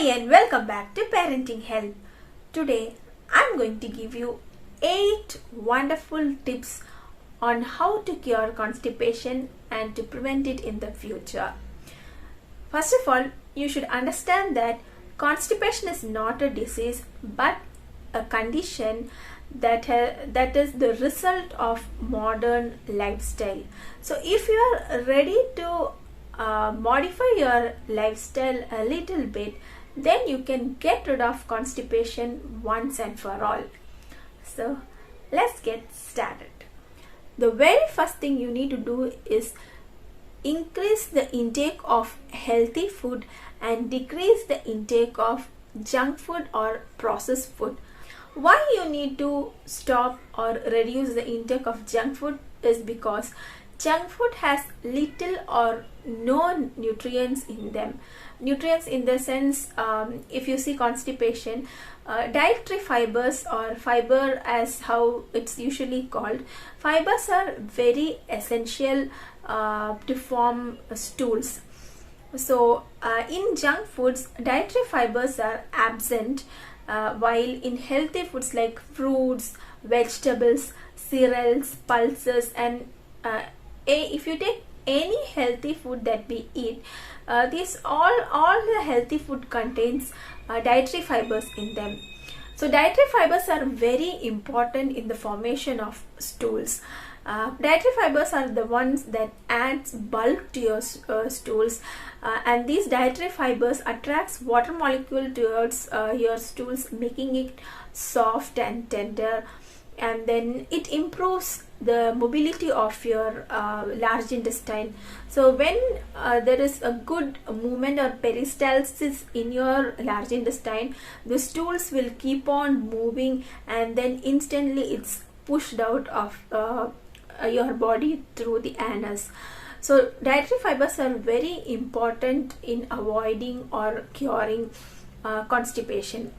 and welcome back to Parenting Help. Today I'm going to give you 8 wonderful tips on how to cure constipation and to prevent it in the future. First of all, you should understand that constipation is not a disease but a condition that is the result of modern lifestyle. So if you are ready to modify your lifestyle a little bit, then you can get rid of constipation once and for all. So let's get started. The very first thing you need to do is increase the intake of healthy food and decrease the intake of junk food or processed food. Why you need to stop or reduce the intake of junk food is because junk food has little or no nutrients in them. Nutrients in the sense, if you see constipation, dietary fibers or fiber as how it's usually called, fibers are very essential to form stools. So in junk foods, dietary fibers are absent, while in healthy foods like fruits, vegetables, cereals, pulses, and if you take any healthy food that we eat, these all the healthy food contains dietary fibers in them. So dietary fibers are very important in the formation of stools. Dietary fibers are the ones that adds bulk to your stools, and these dietary fibers attracts water molecule towards your stools, making it soft and tender, and then it improves the mobility of your large intestine. So when there is a good movement or peristalsis in your large intestine, the stools will keep on moving, and then instantly it's pushed out of your body through the anus. So dietary fibers are very important in avoiding or curing constipation.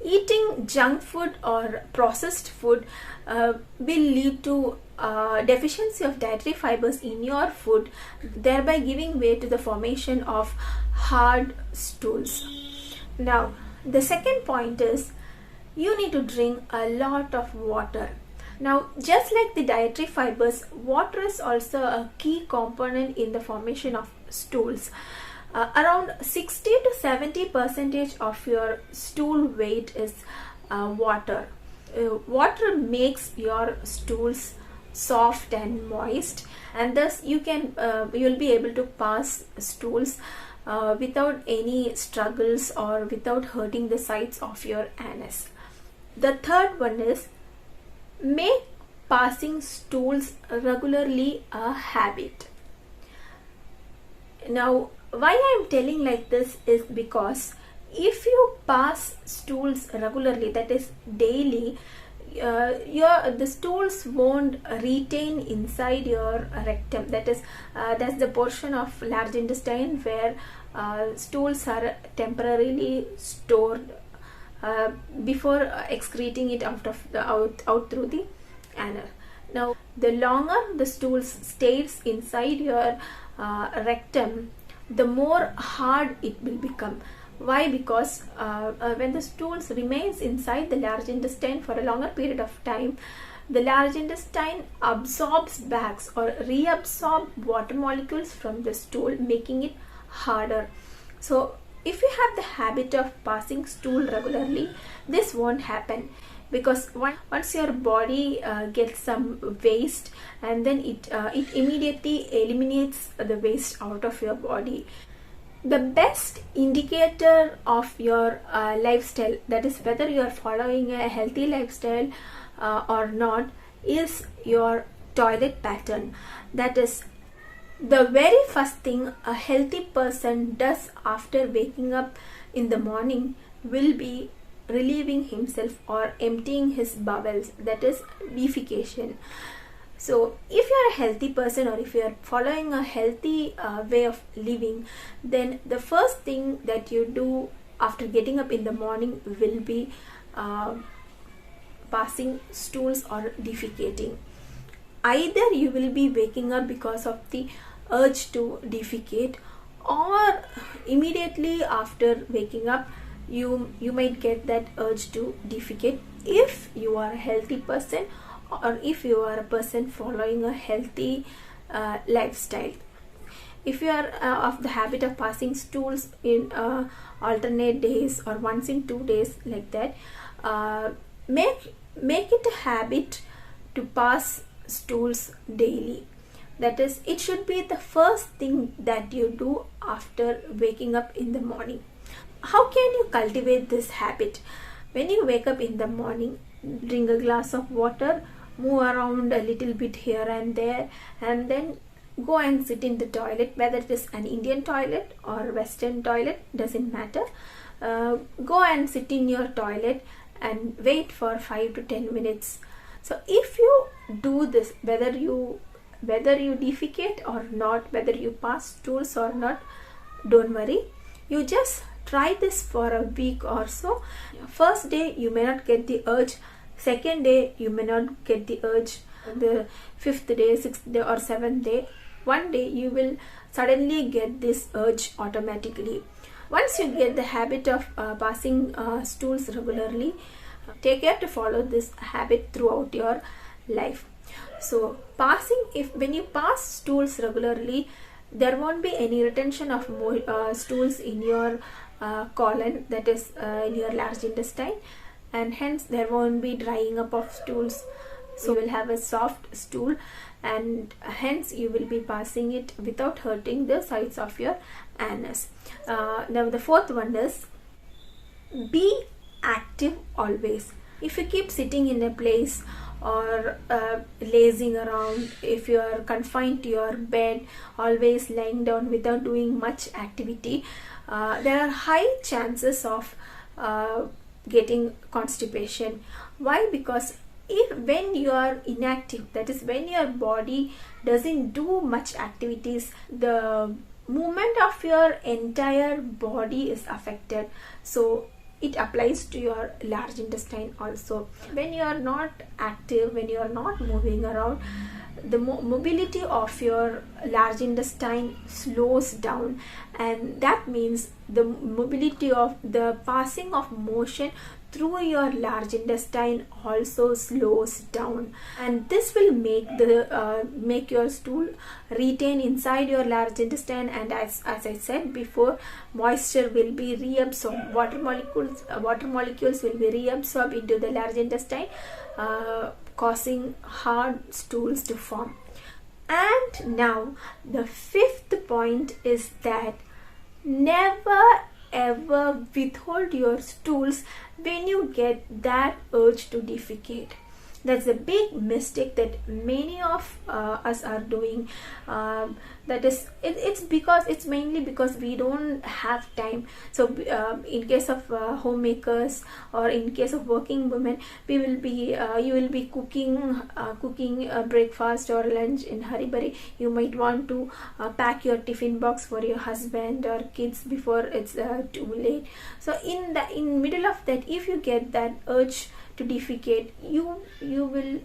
Eating junk food or processed food will lead to deficiency of dietary fibers in your food, thereby giving way to the formation of hard stools. Now, the second point is you need to drink a lot of water. Now, just like the dietary fibers, water is also a key component in the formation of stools. Around 60 to 70% of your stool weight is water. Water makes your stools soft and moist, and thus you'll be able to pass stools without any struggles or without hurting the sides of your anus. The third one is make passing stools regularly a habit. Now, why I am telling like this is because if you pass stools regularly, that is daily, the stools won't retain inside your rectum. That's the portion of large intestine where stools are temporarily stored before excreting it out through the anus. Now, the longer the stools stays inside your rectum, the more hard it will become. Why? Because when the stools remains inside the large intestine for a longer period of time, the large intestine absorbs back or reabsorb water molecules from the stool, making it harder. So if you have the habit of passing stool regularly, this won't happen, because once your body gets some waste, and then it immediately eliminates the waste out of your body. The best indicator of your lifestyle, that is whether you are following a healthy lifestyle or not, is your toilet pattern. That is the very first thing a healthy person does after waking up in the morning will be relieving himself or emptying his bowels, that is defecation. So if you are a healthy person, or if you are following a healthy way of living, then the first thing that you do after getting up in the morning will be passing stools or defecating. Either you will be waking up because of the urge to defecate, or immediately after waking up, you might get that urge to defecate if you are a healthy person, or if you are a person following a healthy lifestyle. If you are of the habit of passing stools in alternate days or once in 2 days, like that, make it a habit to pass stools daily. That is, it should be the first thing that you do after waking up in the morning. How can you cultivate this habit? When you wake up in the morning, drink a glass of water, move around a little bit here and there, and then go and sit in the toilet, whether it is an Indian toilet or Western toilet, doesn't matter. Go and sit in your toilet and wait for 5 to 10 minutes. So if you do this, whether you defecate or not, whether you pass stools or not, don't worry. You just try this for a week or so. First day you may not get the urge, second day you may not get the urge, the fifth day, sixth day or seventh day, one day you will suddenly get this urge automatically. Once you get the habit of passing stools regularly, take care to follow this habit throughout your life. So when you pass stools regularly, there won't be any retention of stools in your colon, that is in your large intestine, and hence there won't be drying up of stools. So you will have a soft stool, and hence you will be passing it without hurting the sides of your anus. Now the fourth one is, be active always. If you keep sitting in a place or lazing around, if you are confined to your bed, always lying down without doing much activity, there are high chances of getting constipation. Why? Because when you are inactive, that is when your body doesn't do much activities, the movement of your entire body is affected. So it applies to your large intestine also. When you are not active, when you are not moving around, the mobility of your large intestine slows down, and that means the mobility of the passing of motion through your large intestine also slows down, and this will make your stool retain inside your large intestine, and as I said before, moisture will be reabsorbed, water molecules will be reabsorbed into the large intestine, causing hard stools to form. And now the fifth point is that never ever withhold your stools when you get that urge to defecate. That's a big mistake that many of us are doing. It's mainly because we don't have time. So in case of homemakers, or in case of working women, you will be cooking breakfast or lunch in hurry bari. You might want to pack your tiffin box for your husband or kids before it's too late. So in middle of that, if you get that urge to defecate, you will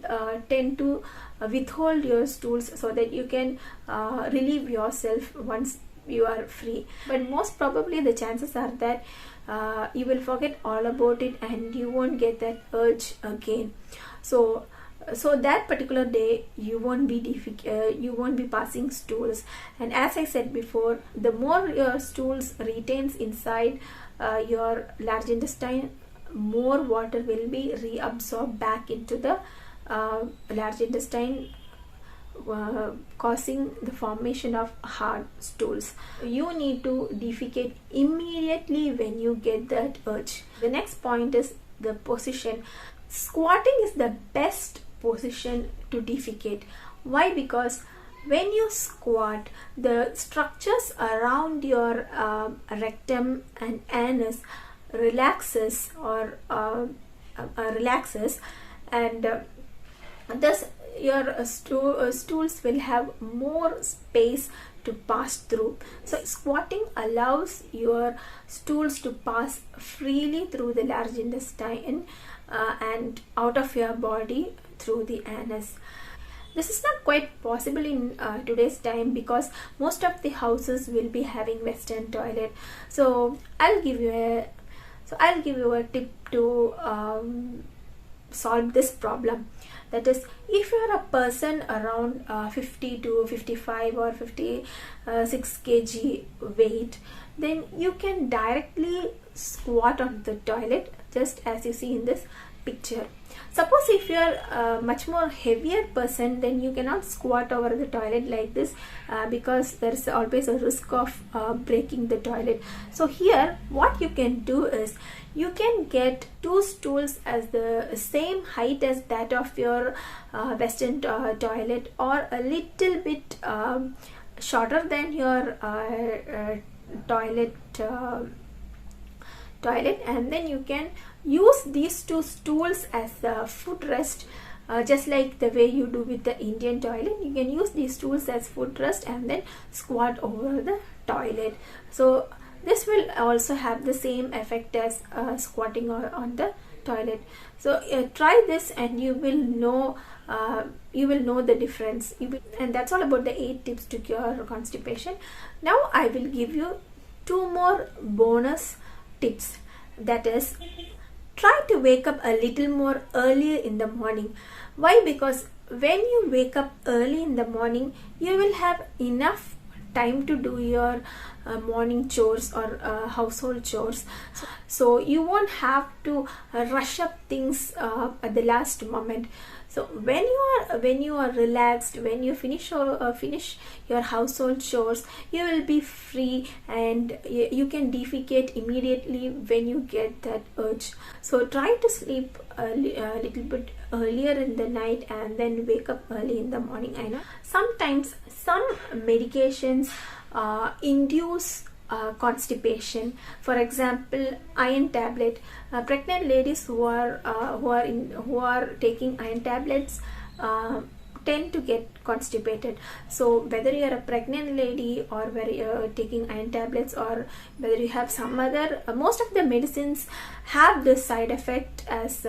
tend to withhold your stools so that you can relieve yourself once you are free. But most probably the chances are that you will forget all about it and you won't get that urge again. So that particular day you won't be passing stools. And as I said before, the more your stools retains inside your large intestine, more water will be reabsorbed back into the large intestine, causing the formation of hard stools. You need to defecate immediately when you get that urge. The next point is the position. Squatting is the best position to defecate. Why? Because when you squat, the structures around your rectum and anus relaxes, and thus your stools will have more space to pass through. So squatting allows your stools to pass freely through the large intestine and out of your body through the anus. This is not quite possible in today's time, because most of the houses will be having western toilet. So I'll give you a tip to solve this problem. That is, if you are a person around 50 to 55 or 56 kg weight, then you can directly squat on the toilet, just as you see in this picture. Suppose if you are a much more heavier person, then you cannot squat over the toilet like this, because there is always a risk of breaking the toilet. So here what you can do is, you can get 2 stools as the same height as that of your western toilet, or a little bit shorter than your toilet, and then you can use these 2 stools as the footrest, just like the way you do with the Indian toilet. You can use these stools as footrest and then squat over the toilet. So this will also have the same effect as squatting on the toilet. So try this and you will know the difference. And that's all about the 8 tips to cure constipation. Now I will give you 2 more bonus tips. That is, try to wake up a little more earlier in the morning. Why? Because when you wake up early in the morning, you will have enough time to do your morning chores or household chores. So you won't have to rush up things at the last moment. So when you are relaxed, when you finish your household chores, you will be free, and you can defecate immediately when you get that urge. So try to sleep a little bit earlier in the night and then wake up early in the morning. I know sometimes some medications induce constipation. For example, iron tablet. Pregnant ladies who are taking iron tablets tend to get constipated. So whether you are a pregnant lady, or whether you are taking iron tablets, or whether you have some other, most of the medicines have this side effect as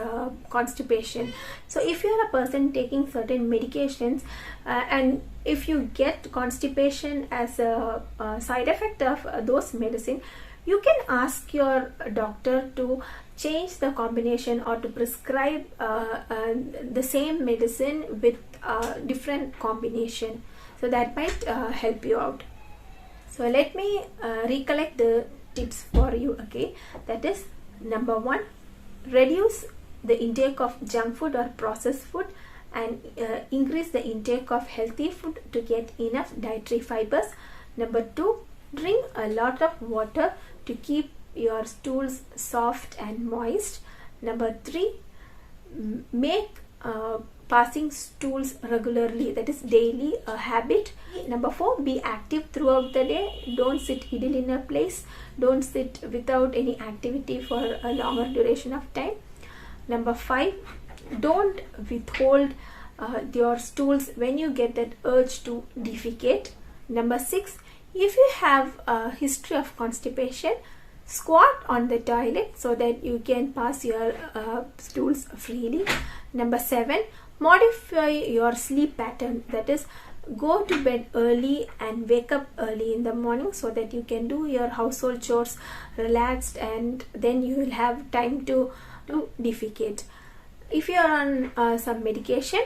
constipation. So if you are a person taking certain medications, and if you get constipation as a side effect of those medicine, you can ask your doctor to change the combination, or to prescribe the same medicine with different combination. So that might help you out. So let me recollect the tips for you. Okay, that is, number 1, reduce the intake of junk food or processed food, and increase the intake of healthy food to get enough dietary fibers. Number 2, drink a lot of water to keep your stools soft and moist. Number 3, make passing stools regularly, that is daily, a habit. Number 4, be active throughout the day. Don't sit idle in a place. Don't sit without any activity for a longer duration of time. Number 5, don't withhold your stools when you get that urge to defecate. Number 6, if you have a history of constipation, squat on the toilet so that you can pass your stools freely. Number 7, modify your sleep pattern. That is, go to bed early and wake up early in the morning, so that you can do your household chores relaxed, and then you will have time to defecate. If you are on some medication,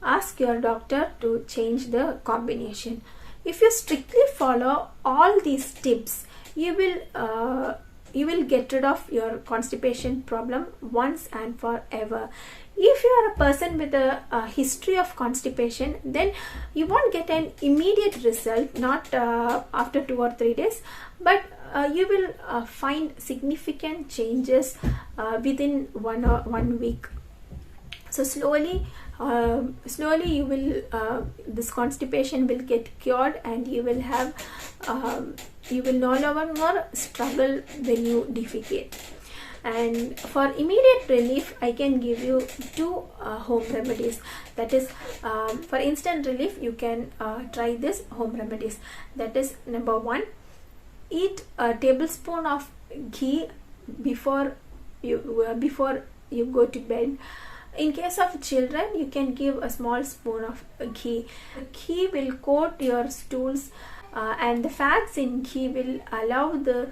ask your doctor to change the combination. If you strictly follow all these tips, you will get rid of your constipation problem once and forever. If you are a person with a history of constipation, then you won't get an immediate result, not after 2 or 3 days, but you will find significant changes within 1 week. So slowly you will this constipation will get cured, and you will have you will no longer struggle when you defecate. And for immediate relief, I can give you 2 home remedies. That is, for instant relief, you can try this home remedies. That is, number 1, eat a tablespoon of ghee before you go to bed. In case of children, you can give a small spoon of ghee. Ghee will coat your stools, and the fats in ghee will allow the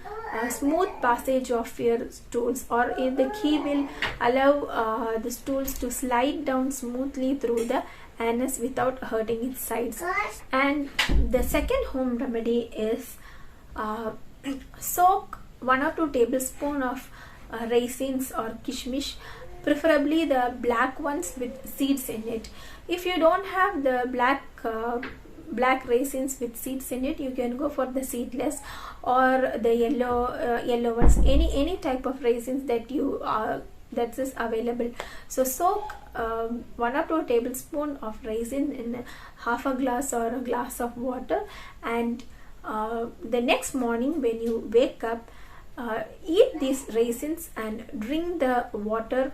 smooth passage of your stools, or if the ghee will allow the stools to slide down smoothly through the anus without hurting its sides. And the second home remedy is soak 1 or 2 tablespoons of raisins or kishmish, preferably the black ones with seeds in it. If you don't have the black raisins with seeds in it, you can go for the seedless or the yellow ones, any type of raisins that you that is available. So soak 1 or 2 tablespoons of raisin in half a glass or a glass of water, and the next morning when you wake up, eat these raisins and drink the water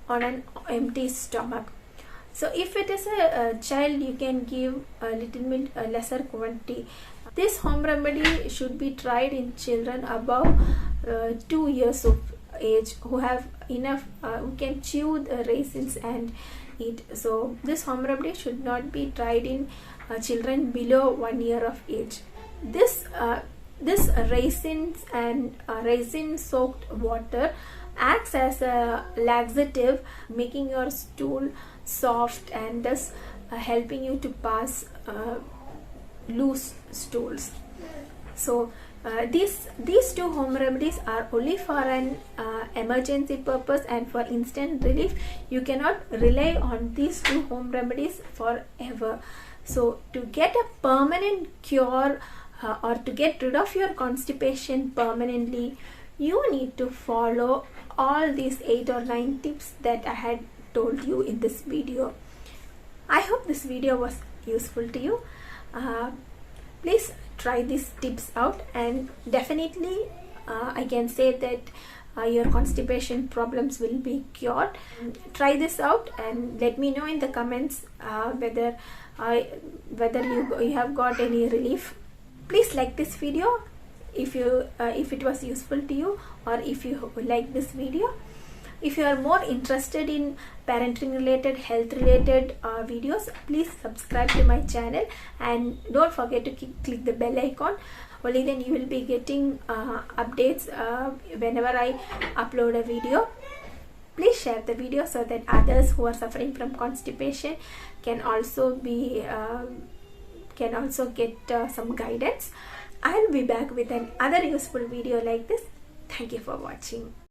on an empty stomach. So if it is a child, you can give a little bit lesser quantity. This home remedy should be tried in children above 2 years of age who have enough, who can chew the raisins and eat. So this home remedy should not be tried in children below 1 year of age. This raisins and raisin soaked water acts as a laxative, making your stool soft and thus helping you to pass loose stools. So these 2 home remedies are only for an emergency purpose and for instant relief. You cannot rely on these 2 home remedies forever. So to get a permanent cure or to get rid of your constipation permanently, you need to follow all these 8 or 9 tips that I had told you in this video. I hope this video was useful to you. Please try these tips out, and definitely I can say that your constipation problems will be cured. Try this out and let me know in the comments whether you have got any relief. Please like this video if it was useful to you, or if you like this video. If you are more interested in parenting related, health related videos, please subscribe to my channel and don't forget to click the bell icon. Only then you will be getting updates whenever I upload a video. Please share the video so that others who are suffering from constipation can also get some guidance. I'll be back with another useful video like this. Thank you for watching.